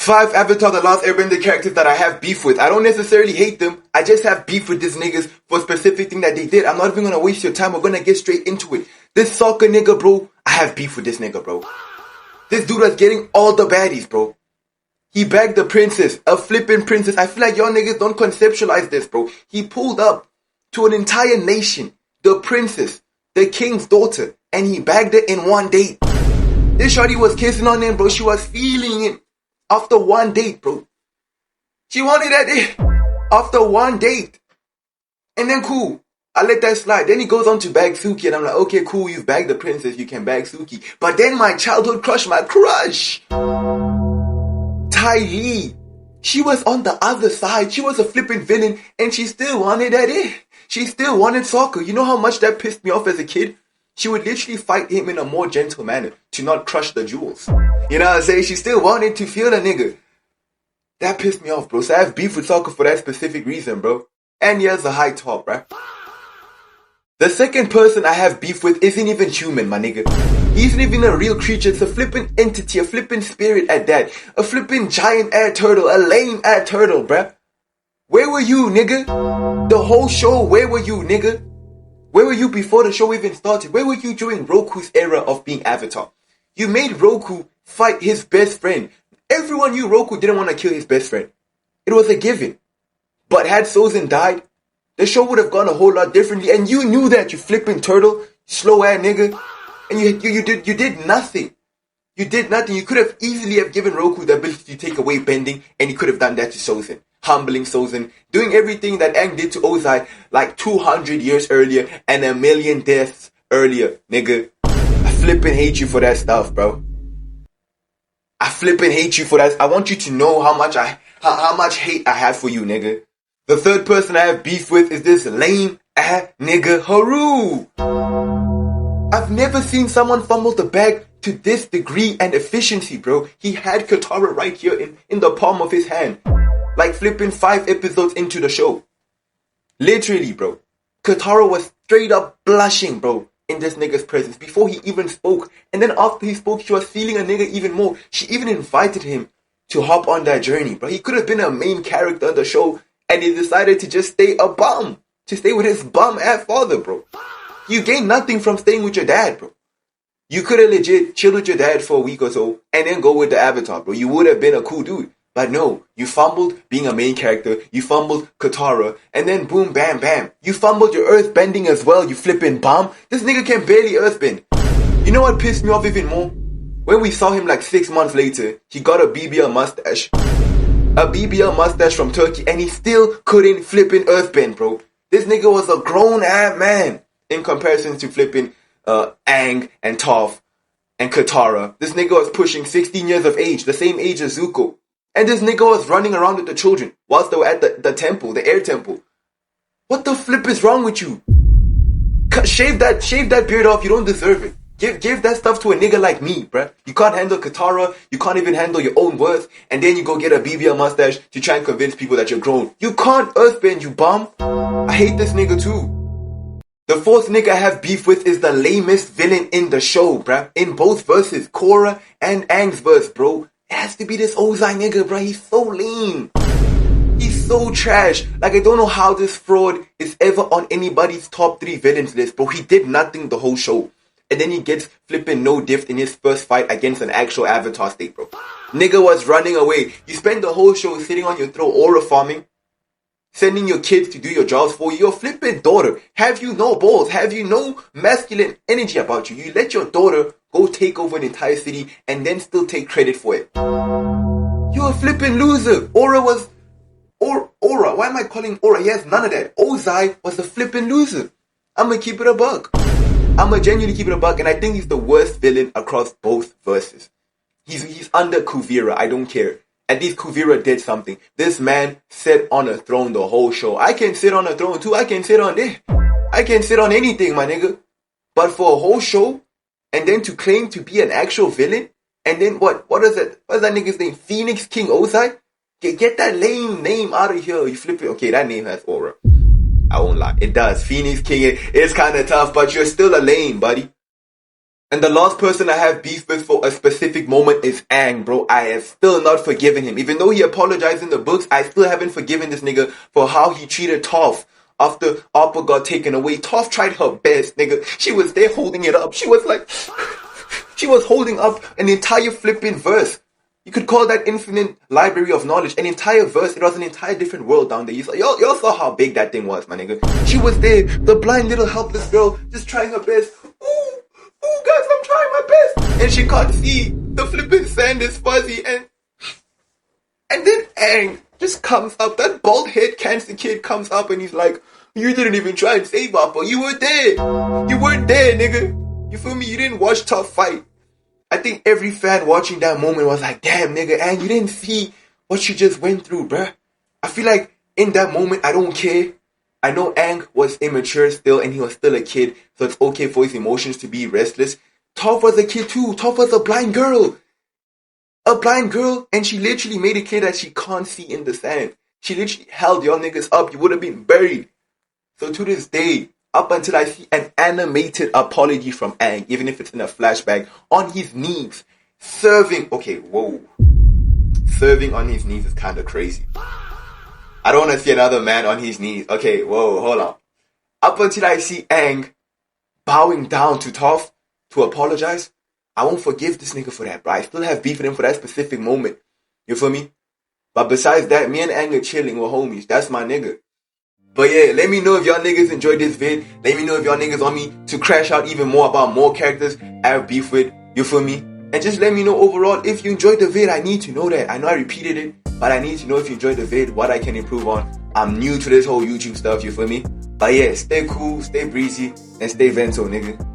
5 Avatar The Last Airbender characters that I have beef with. I don't necessarily hate them. I just have beef with these niggas for a specific thing that they did. I'm not even gonna waste your time. We're gonna get straight into it. This Sokka nigga, bro. I have beef with this nigga, bro. This dude was getting all the baddies, bro. He bagged the princess, a flipping princess. I feel like y'all niggas don't conceptualize this, bro. He pulled up to an entire nation, the princess, the king's daughter, and he bagged her in one date. This shorty was kissing on him, bro. She was feeling it after one date, bro. She wanted that dick after one date. And then cool, I let that slide. Then he goes on to bag Suki, and I'm like, okay, cool, you've bagged the princess, you can bag Suki. But then my childhood crush, my crush, Ty Lee, she was on the other side. She was a flipping villain, and she still wanted that dick. She still wanted Sokka. You know how much that pissed me off as a kid? She would literally fight him in a more gentle manner to not crush the jewels. You know what I'm saying? She still wanted to feel the nigga. That pissed me off, bro. So I have beef with Sokka for that specific reason, bro. And he has a high top, bro. The second person I have beef with isn't even human, my nigga. He isn't even a real creature. It's a flippin' entity, a flippin' spirit at that. A flippin' giant ass turtle, a lame ass turtle, bruh. Where were you, nigga? The whole show, where were you, nigga? Where were you before the show even started? Where were you during Roku's era of being Avatar? You made Roku fight his best friend. Everyone knew Roku didn't want to kill his best friend. It was a given. But had Sozin died, the show would have gone a whole lot differently. And you knew that, you flipping turtle, slow ass nigga. And you did nothing. You did nothing. You could have easily have given Roku the ability to take away bending, and he could have done that to Sozin. Humbling Sozin, doing everything that Aang did to Ozai like 200 years earlier and a million deaths earlier, nigga. I flippin' hate you for that stuff, bro. I flippin' hate you for that. I want you to know how much hate I have for you, nigga. The third person I have beef with is this lame ass nigga Haru. I've never seen someone fumble the bag to this degree and efficiency, bro. He had Katara right here in the palm of his hand. Like flipping 5 episodes into the show. Literally, bro. Katara was straight up blushing, bro, in this nigga's presence before he even spoke. And then after he spoke, she was feeling a nigga even more. She even invited him to hop on that journey, bro. He could have been a main character on the show, and he decided to just stay a bum. To stay with his bum-ass father, bro. You gain nothing from staying with your dad, bro. You could have legit chilled with your dad for a week or so, and then go with the Avatar, bro. You would have been a cool dude. But no, you fumbled being a main character, you fumbled Katara, and then boom, bam, bam. You fumbled your earthbending as well, you flipping bum. This nigga can barely earthbend. You know what pissed me off even more? When we saw him like 6 months later, he got a BBL mustache. A BBL mustache from Turkey, and he still couldn't flipping earthbend, bro. This nigga was a grown-ass man in comparison to flipping Aang and Toph and Katara. This nigga was pushing 16 years of age, the same age as Zuko. And this nigga was running around with the children whilst they were at the temple, the air temple. What the flip is wrong with you? Shave that beard off, you don't deserve it. Give that stuff to a nigga like me, bruh. You can't handle Katara, you can't even handle your own worth, and then you go get a BBL mustache to try and convince people that you're grown. You can't earthbend, you bum. I hate this nigga too. The fourth nigga I have beef with is the lamest villain in the show, bruh. In both verses, Korra and Aang's verse, bro. It has to be this Ozai nigga, bro. He's so lame. He's so trash. Like, I don't know how this fraud is ever on anybody's top 3 villains list, bro. He did nothing the whole show. And then he gets flipping no diff in his first fight against an actual Avatar state, bro. Nigga was running away. You spend the whole show sitting on your throne aura farming, sending your kids to do your jobs for you. Your flipping daughter. Have you no balls? Have you no masculine energy about you? You let your daughter go take over an entire city and then still take credit for it. You're a flipping loser. Aura, why am I calling Aura? He has none of that. Ozai was a flipping loser. I'ma keep it a buck. I'ma genuinely keep it a buck, and I think he's the worst villain across both verses. He's under Kuvira, I don't care. At least Kuvira did something. This man sat on a throne the whole show. I can sit on a throne too. I can sit on this. I can sit on anything, my nigga. But for a whole show, and then to claim to be an actual villain, and then what is that? What's that nigga's name? Phoenix King Ozai? Get that lame name out of here. You flip it. Okay, that name has aura. I won't lie. It does. Phoenix King, it's kind of tough, but you're still a lame, buddy. And the last person I have beef with for a specific moment is Aang, bro. I have still not forgiven him. Even though he apologized in the books, I still haven't forgiven this nigga for how he treated Toph after Appa got taken away. Toph tried her best, nigga. She was there holding it up. She was like, she was holding up an entire flipping verse. You could call that infinite library of knowledge. An entire verse. It was an entire different world down there. Y'all saw how big that thing was, my nigga. She was there, the blind little helpless girl, just trying her best. Ooh, guys, I'm trying my best. And she can't see. The flipping sand is fuzzy. And then Aang just comes up. That bald head cancer kid comes up and he's like, you didn't even try and save Appa. You were there. You weren't there, nigga. You feel me? You didn't watch Toph fight. I think every fan watching that moment was like, damn, nigga, Aang, you didn't see what you just went through, bruh. I feel like in that moment, I don't care. I know Aang was immature still and he was still a kid, so it's okay for his emotions to be restless. Toph was a kid too. Toph was a blind girl. A blind girl, and she literally made it clear that she can't see in the sand. She literally held y'all niggas up. You would have been buried. So to this day, up until I see an animated apology from Aang, even if it's in a flashback, on his knees, serving. Okay, whoa. Serving on his knees is kind of crazy. I don't want to see another man on his knees. Okay, whoa, hold on. Up until I see Aang bowing down to Toph to apologize, I won't forgive this nigga for that, bro. I still have beef with him for that specific moment. You feel me? But besides that, me and Aang are chilling. We're homies. That's my nigga. But yeah, let me know if y'all niggas enjoyed this vid. Let me know if y'all niggas want me to crash out even more about more characters I have beef with. You feel me? And just let me know overall if you enjoyed the vid. I need to know that. I know I repeated it, but I need to know if you enjoyed the vid, what I can improve on. I'm new to this whole YouTube stuff, you feel me? But yeah, stay cool, stay breezy, and stay vento, nigga.